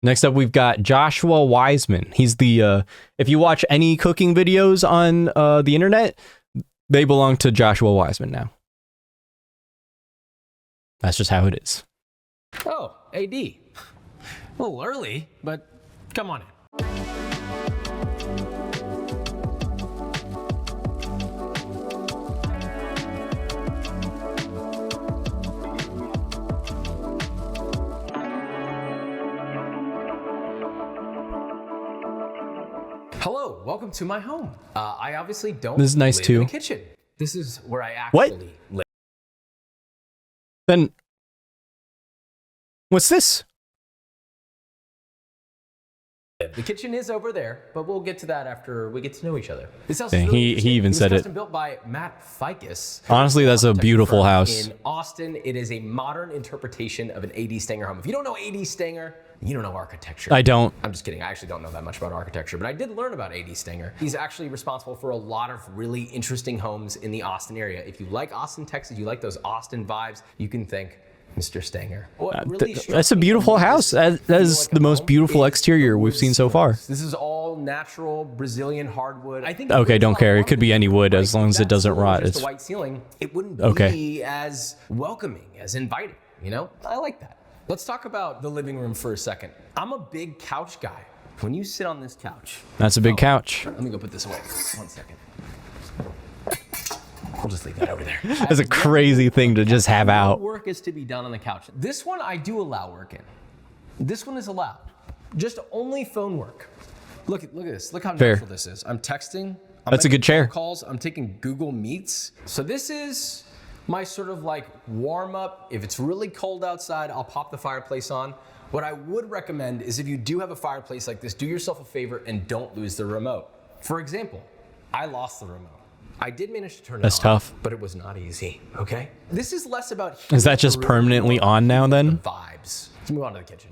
Next up, we've got Joshua Weissman. He's the, if you watch any cooking videos on the internet, they belong to Joshua Weissman now. That's just how it is. Oh, AD. A little early, but come on in. Hello, welcome to my home. I obviously don't This is nice live too. in a kitchen. This is where I actually live. Then, what's this? The kitchen is over there, but we'll get to that after we get to know each other. This house Dang, is really he interesting. even said it. was custom built by Matt Ficus. Honestly, that's a beautiful house. In Austin, it is a modern interpretation of an A.D. Stanger home. If you don't know A.D. Stanger, you don't know architecture. I don't. I'm just kidding. I actually don't know that much about architecture, but I did learn about A.D. Stanger. He's actually responsible for a lot of really interesting homes in the Austin area. If you like Austin, Texas, you like those Austin vibes, you can think Mr. Stanger. That's a beautiful house. That is the most beautiful exterior we've seen so far. This is all natural Brazilian hardwood. I think Okay, don't care. It could be any wood as long as it doesn't rot. Just It's a white ceiling. It wouldn't okay. be as welcoming, as inviting. You know, I like that. Let's talk about the living room for a second. I'm a big couch guy. When you sit on this couch, That's a big couch. Let me go put this away. 1 second. We'll just leave that over there. That's a crazy thing to just have out. Work is to be done on the couch. This one I do allow work in. This one is allowed. Just only phone work. Look at this. Look how natural this is. I'm texting. That's a good chair. Calls. I'm taking Google Meets. So this is my sort of like warm up. If it's really cold outside, I'll pop the fireplace on. What I would recommend is if you do have a fireplace like this, do yourself a favor and don't lose the remote. For example, I lost the remote. I did manage to turn it on. That's tough. But it was not easy, okay? This is less about... Is that just permanently on now then? Vibes. Let's move on to the kitchen.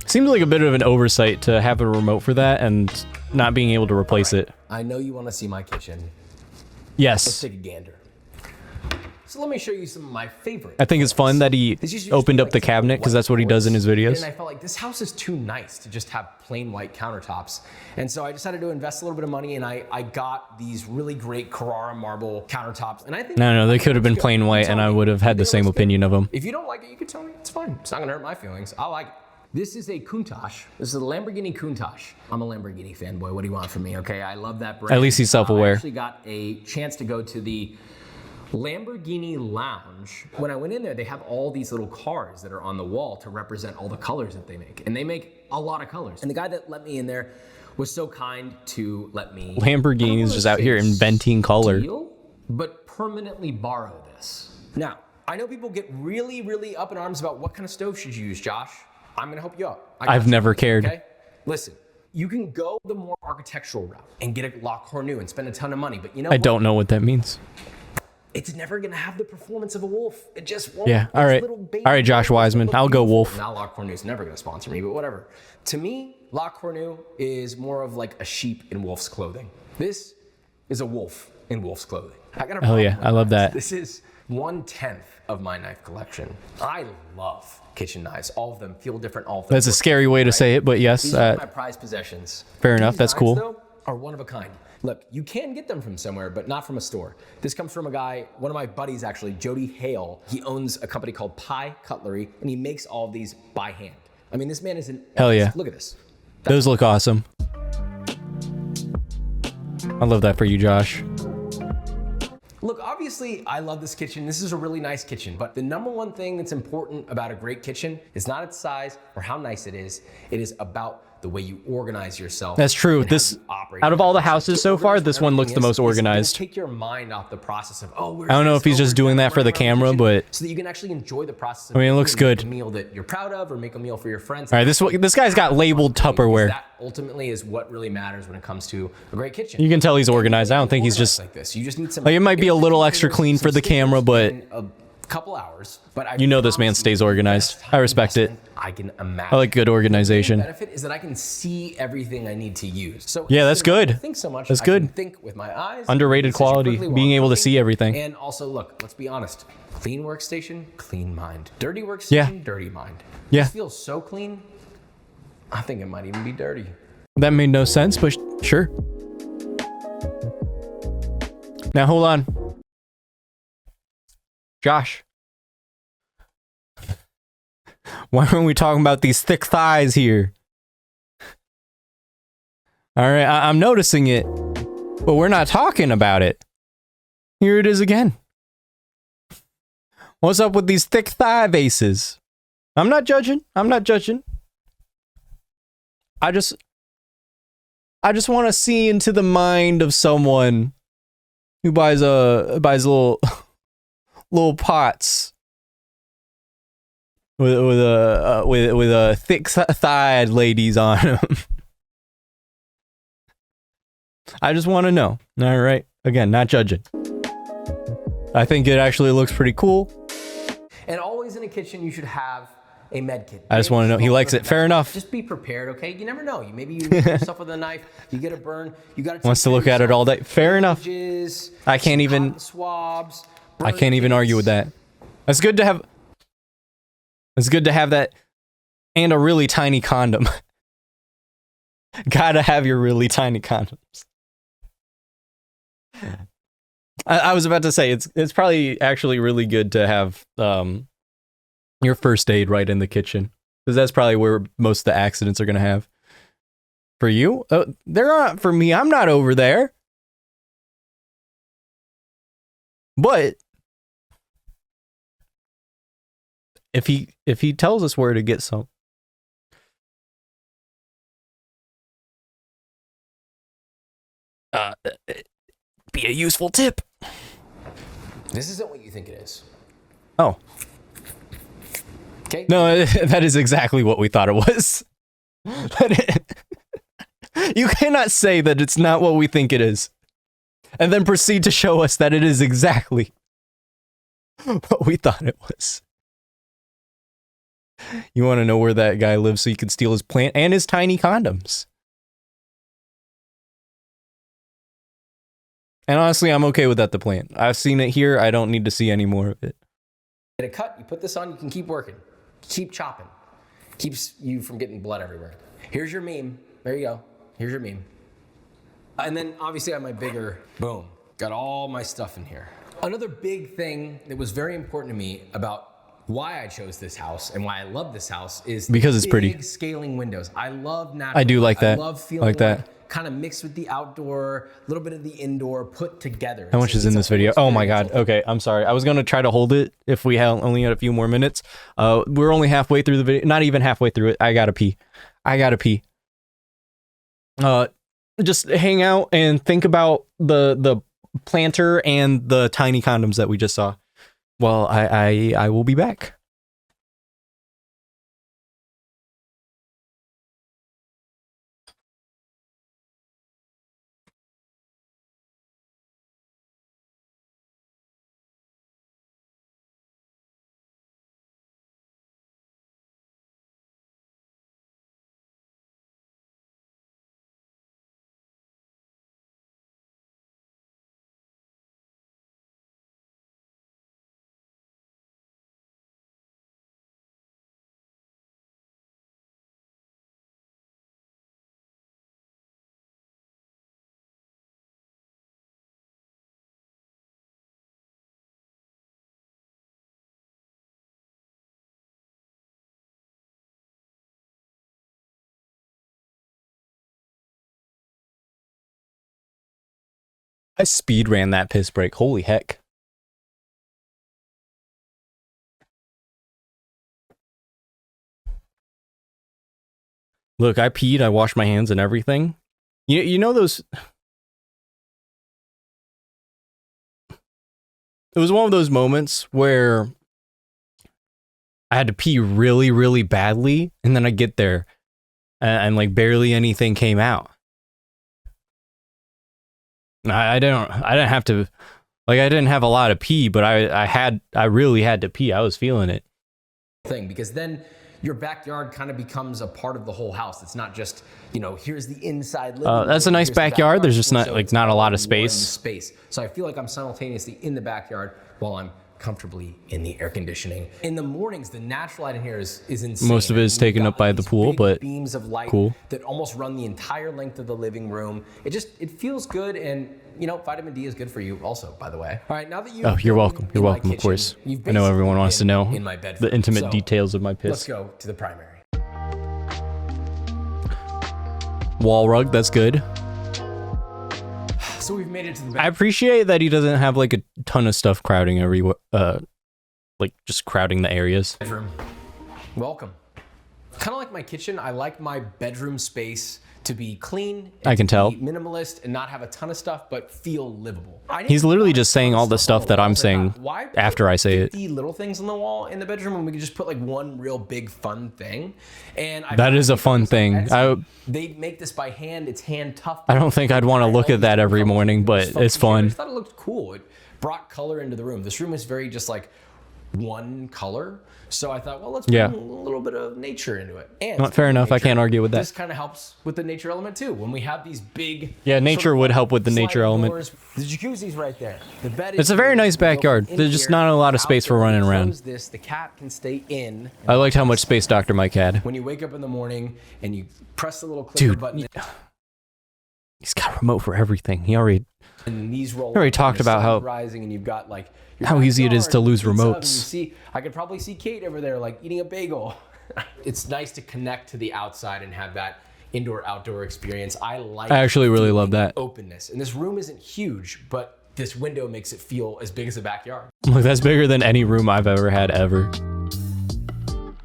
Seems like a bit of an oversight to have a remote for that and not being able to replace it. I know you want to see my kitchen. Let's Yes. take a gander. So let me show you some of my favorites. I think it's fun that he opened up the cabinet because that's what he does in his videos. And I felt like this house is too nice to just have plain white countertops. And so I decided to invest a little bit of money and I got these really great Carrara marble countertops. And I think No, they could have been plain white and I would have had the same opinion of them. If you don't like it, you can tell me. It's fine. It's not gonna hurt my feelings. I like it. This is a Countach. This is a Lamborghini Countach. I'm a Lamborghini fanboy. What do you want from me? Okay, I love that brand. At least he's self-aware. I actually got a chance to go to the Lamborghini Lounge. When I went in there, they have all these little cars that are on the wall to represent all the colors that they make. And they make a lot of colors. And the guy that let me in there was so kind to let me... Lamborghini's just out here inventing color. Steal, but permanently borrow this. Now, I know people get really, really up in arms about what kind of stove should you use, Josh. I'm gonna help you out. I've never cared. Okay? Listen, you can go the more architectural route and get a La Cornue and spend a ton of money, but you know I don't know what that means. it's never gonna have the performance of a Wolf. It just won't. Yeah, all right. All right, Josh Weissman. I'll go Wolf. Now La Cornue's never gonna sponsor me, but whatever. To me, La Cornue is more of like a sheep in wolf's clothing. This is a wolf in wolf's clothing. I got a Hell yeah, I love that. This is 1/10 of my knife collection. I love kitchen knives. All of them feel different. All of them. That's a scary way to say it, but yes. These are my prized possessions. Fair enough. These That's knives, cool. Though, are one of a kind. Look, you can get them from somewhere, but not from a store. This comes from a guy, one of my buddies actually, Jody Hale. He owns a company called Pie Cutlery, and he makes all of these by hand. I mean, this man is an... Hell yeah. Look at this. Those look awesome. I love that for you, Josh. Look, obviously, I love this kitchen. This is a really nice kitchen, but the number one thing that's important about a great kitchen is not its size or how nice it is. It is about the way you organize yourself. That's true. This, out of all the houses so far, this one looks the most organized. Take your mind off the process of, oh, I don't know if he's just doing that for the camera, but so that you can actually enjoy the process of I mean, it looks good. A meal that you're proud of, or make a meal for your friends. All right, this guy's got labeled Tupperware. That ultimately is what really matters when it comes to a great kitchen. You can tell he's organized. I don't think he's just like this. You just need some. Like, it might be a little extra clean for the camera, but couple hours, but I You know this man promise stays you, organized. best I respect it. investment I can imagine. I like good organization. The benefit is that I can see everything I need to use. So Yeah, that's instead of having to good. think so much. That's I can good. think with my eyes. Underrated decision quality, quickly while being I'm able to cooking. see everything. And also, look, let's be honest. Clean workstation, clean mind. Dirty workstation, Yeah. dirty mind. Yeah. This feels so clean. I think it might even be dirty. That made no sense, but sure. Now hold on. Josh. Why aren't we talking about these thick thighs here? All right, I'm noticing it, but we're not talking about it. Here it is again. What's up with these thick thigh vases? I'm not judging. I'm not judging. I just want to see into the mind of someone who buys little pots with a thick thighed ladies on them. I just want to know. All right. Again, not judging. I think it actually looks pretty cool. And always in a kitchen, you should have a med kit. I just want to know. He likes it. Fair enough. Just be prepared, okay? You never know. Maybe you hit yourself with a knife. You get a burn. You got to. Wants to look at it all day. Fair enough. I can't even. Swabs. I can't even argue with that. It's good to have. It's good to have that, and a really tiny condom. Gotta have your really tiny condoms. I was about to say it's probably actually really good to have your first aid right in the kitchen, because that's probably where most of the accidents are gonna have. For you, they're not. For me, I'm not over there. But if he tells us where to get some, be a useful tip. This isn't what you think it is. Oh. Okay. No, that is exactly what we thought it was. You cannot say that it's not what we think it is, and then proceed to show us that it is exactly what we thought it was. You want to know where that guy lives so you can steal his plant and his tiny condoms. And honestly, I'm okay with that, the plant. I've seen it here. I don't need to see any more of it. Get a cut, you put this on, you can keep working. Keep chopping. Keeps you from getting blood everywhere. Here's your meme. There you go. Here's your meme. And then obviously I have my bigger, boom, got all my stuff in here. Another big thing that was very important to me about why I chose this house and why I love this house is because it's pretty. Big scaling windows. I love natural. I do like that. I love feeling like that. Kind of mixed with the outdoor, a little bit of the indoor put together. How much is in this video? Oh my god. Okay, I'm sorry. I was going to try to hold it if we only had a few more minutes. We're only halfway through the video. Not even halfway through it. I gotta pee. Just hang out and think about the planter and the tiny condoms that we just saw. Well, I will be back. I speed ran that piss break. Holy heck. Look, I peed, I washed my hands and everything. You know those... It was one of those moments where I had to pee really, really badly, and then I get there, and like barely anything came out. I didn't have to Like I didn't have a lot of pee, but I really had to pee. I was feeling it. Thing, because then your backyard kind of becomes a part of the whole house. It's not just, you know, here's the inside living room. That's a nice here's the backyard. There's just So it's not a lot all of space. one space. So I feel like I'm simultaneously in the backyard while I'm comfortably in the air conditioning. In the mornings, the natural light in here is insane. Most of it is taken up by the pool, but beams of light cool. that almost run the entire length of the living room. It feels good, and you know, vitamin D is good for you also, by the way. All right, now that you you're welcome. You're welcome, of course. I know everyone wants to know the intimate details of my piss. Let's go to the primary. Wall rug, that's good. So we've made it to the I appreciate that he doesn't have like a ton of stuff crowding everywhere, like just crowding the areas. Bedroom. Welcome. Kind of like my kitchen, I like my bedroom space to be clean. I can tell. Be minimalist and not have a ton of stuff, but feel livable. He's literally just saying all the stuff that I'm saying after I say it. 50 little things on the wall in the bedroom when we could just put like one real big fun thing. And that is a fun thing. They make this by hand. It's hand tough. I don't think I'd want to look at that every morning, but it's fun. I just thought it looked cool. It brought color into the room. This room is very just like one color. So I thought, well, let's bring a little bit of nature into it. And fair enough. I can't argue with that. This kind of helps with the nature element too. When we have these big... Yeah, nature would help with the nature element. Doors, the jacuzzi's right there. The bed is it's a very nice backyard. There's just not a lot of space for running around. This, the cat can stay in. I liked how much space Dr. Mike had. When you wake up in the morning and you press the little clicker button... He's got a remote for everything. He already... And these roll already talked about how rising, and you've got like how easy it is to lose remotes. I could probably see Kate over there like eating a bagel. It's nice to connect to the outside and have that indoor-outdoor experience. I actually really love that openness. And this room isn't huge, but this window makes it feel as big as a backyard. Like that's bigger than any room I've ever had ever.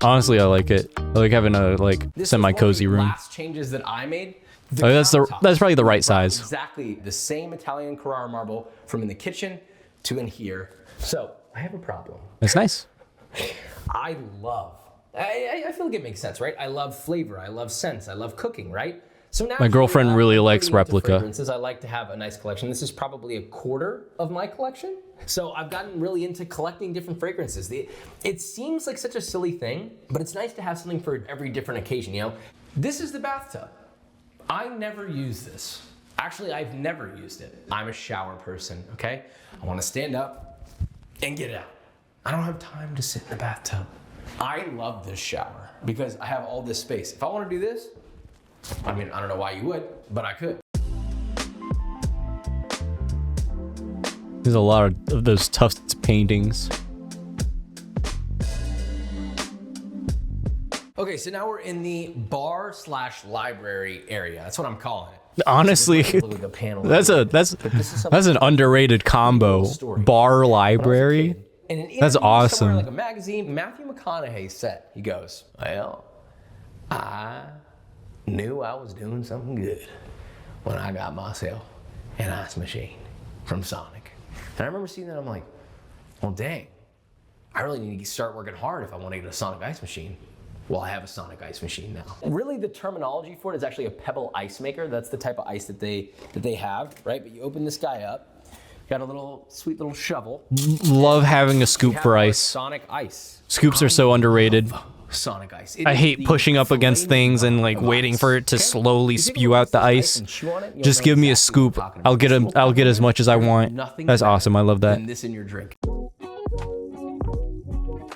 Honestly, I like it. I like having a semi-cozy room. Last changes that I made. That's probably the right size. Exactly the same Italian Carrara marble from in the kitchen to in here. So I have a problem. That's nice. I feel like it makes sense, right? I love flavor. I love scents. I love cooking, right? So now my girlfriend really likes replica. I like to have a nice collection. This is probably a quarter of my collection. So I've gotten really into collecting different fragrances. It seems like such a silly thing, but it's nice to have something for every different occasion, you know? This is the bathtub. I never use this. Actually, I've never used it. I'm a shower person, okay? I want to stand up and get out. I don't have time to sit in the bathtub. I love this shower because I have all this space. If I want to do this, I mean, I don't know why you would, but I could. There's a lot of those Tufts paintings. Okay, so now we're in the bar/library area. That's what I'm calling it. Honestly, that's an underrated combo. Bar library. That's awesome. Like a magazine, Matthew McConaughey said, he goes, well, I knew I was doing something good when I got myself an ice machine from Sonic. And I remember seeing that, I'm like, well, dang, I really need to start working hard if I want to get a Sonic ice machine. Well, I have a Sonic ice machine now. Really, the terminology for it is actually a pebble ice maker. That's the type of ice that they have, right? But you open this guy up, got a little sweet little shovel. Love having a scoop for ice. Sonic ice. Scoops are so underrated. Sonic ice. I hate pushing up against things and like waiting for it to slowly spew out the ice. Just give me a scoop. I'll get as much as I want. That's awesome. I love that. This in your drink.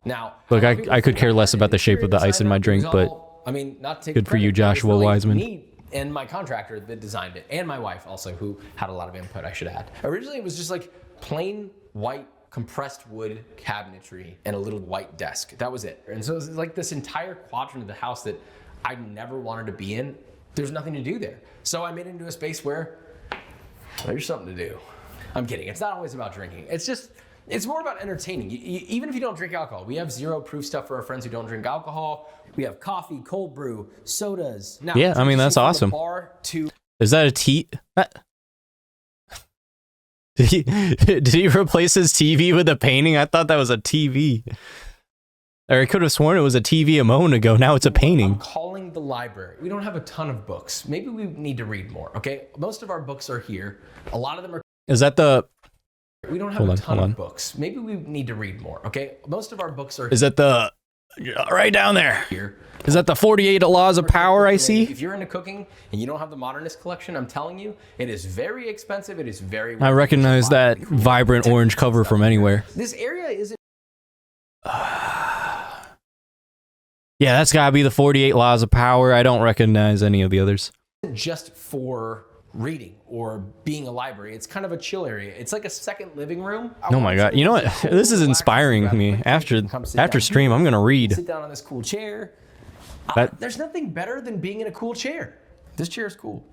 Now, look, I could care less about the shape of the ice in my drink, but I mean, not to take good for you, Joshua Weissman. Me and my contractor that designed it, and my wife also, who had a lot of input, I should add. Originally, it was just like plain white compressed wood cabinetry and a little white desk. That was it. And so it was like this entire quadrant of the house that I never wanted to be in. There's nothing to do there. So I made it into a space where there's something to do. I'm kidding. It's not always about drinking. It's more about entertaining. Even if you don't drink alcohol, we have zero proof stuff for our friends who don't drink alcohol. We have coffee, cold brew, sodas. Now, yeah, I mean, that's awesome. Is that a tea? Did he replace his TV with a painting? I thought that was a TV. Or I could have sworn it was a TV a moment ago. Now it's a painting. I'm calling the library. We don't have a ton of books. Maybe we need to read more, okay? Most of our books are here. A lot of them are... Is that the We don't have a ton of books. Maybe we need to read more, okay? Most of our books are... Is that the... right down there. Here. Is that the 48 Laws of Power I see? If you're into cooking and you don't have the Modernist collection, I'm telling you, it is very expensive. It is very... I recognize that vibrant orange cover from anywhere. This area isn't... Yeah, that's gotta be the 48 Laws of Power. I don't recognize any of the others. Just for reading or being a library. It's kind of a chill area. It's like a second living room. Oh my god. You know what? This is inspiring me. After stream, I'm gonna read. Sit down on this cool chair. There's nothing better than being in a cool chair. This chair is cool.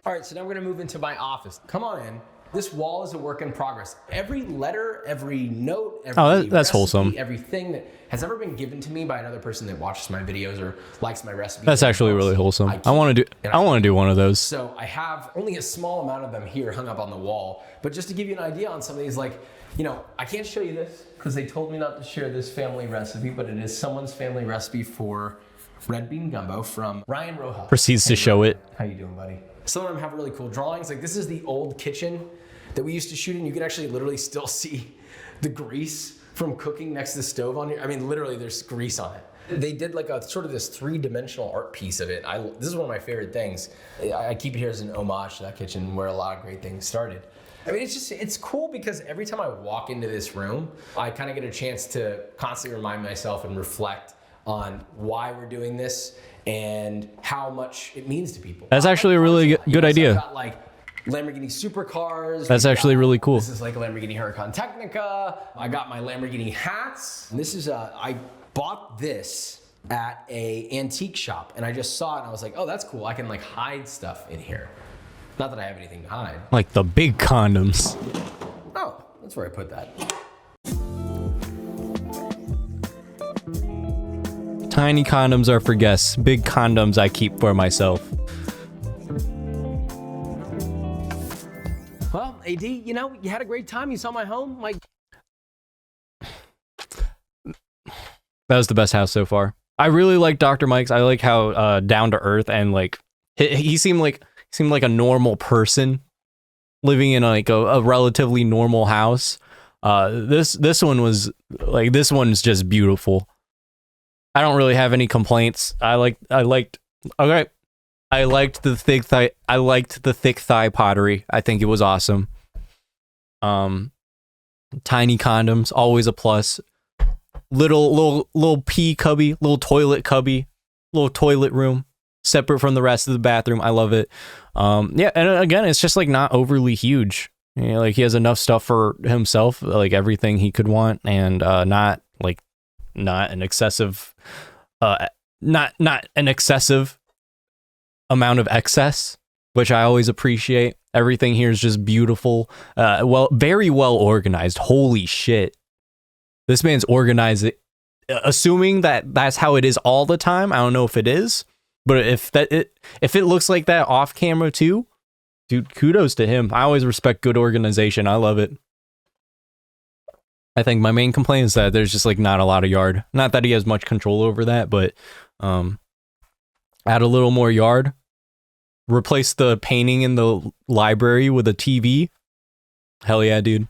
All right, so now we're gonna move into my office. Come on in. This wall is a work in progress. Every letter, every note, every that's wholesome. Everything that has ever been given to me by another person that watches my videos or likes my recipes. That's actually really wholesome. I want to do one of those. So I have only a small amount of them here hung up on the wall. But just to give you an idea on some of these, like, you know, I can't show you this because they told me not to share this family recipe, but it is someone's family recipe for red bean gumbo from Ryan Rojas. Proceeds to show it. How you doing, buddy? Some of them have really cool drawings. Like, this is the old kitchen that we used to shoot in. You can actually literally still see the grease from cooking next to the stove on here. I mean, literally there's grease on it. They did like a sort of this three-dimensional art piece of it. This is one of my favorite things. I keep it here as an homage to that kitchen where a lot of great things started. I mean, it's cool because every time I walk into this room, I kind of get a chance to constantly remind myself and reflect on why we're doing this and how much it means to people. That's actually a really good idea. Got like Lamborghini supercars. That's actually really cool. This is like a Lamborghini Huracan Technica. I got my Lamborghini hats. And this is I bought this at a antique shop and I just saw it and I was like, oh, that's cool. I can like hide stuff in here. Not that I have anything to hide. Like the big condoms. Oh, that's where I put that. Tiny condoms are for guests. Big condoms I keep for myself. Well, AD, you know, you had a great time. You saw my home. That was the best house so far. I really like Dr. Mike's. I like how down to earth and like he seemed like a normal person living in like a relatively normal house. This one was like, this one's just beautiful. I don't really have any complaints. I liked the thick thigh. I liked the thick thigh pottery. I think it was awesome. Tiny condoms, always a plus. Little pee cubby, little toilet cubby, little toilet room, separate from the rest of the bathroom. I love it. Yeah, and again, it's just like not overly huge. You know, like he has enough stuff for himself, like everything he could want, and not an excessive amount of excess, which I always appreciate. Everything here is just beautiful. Very well organized. Holy shit. This man's organized it. Assuming that that's how it is all the time. I don't know if it is, but if it looks like that off camera too, dude, kudos to him. I always respect good organization. I love it. I think my main complaint is that there's just like not a lot of yard. Not that he has much control over that, but add a little more yard. Replace the painting in the library with a TV. Hell yeah, dude.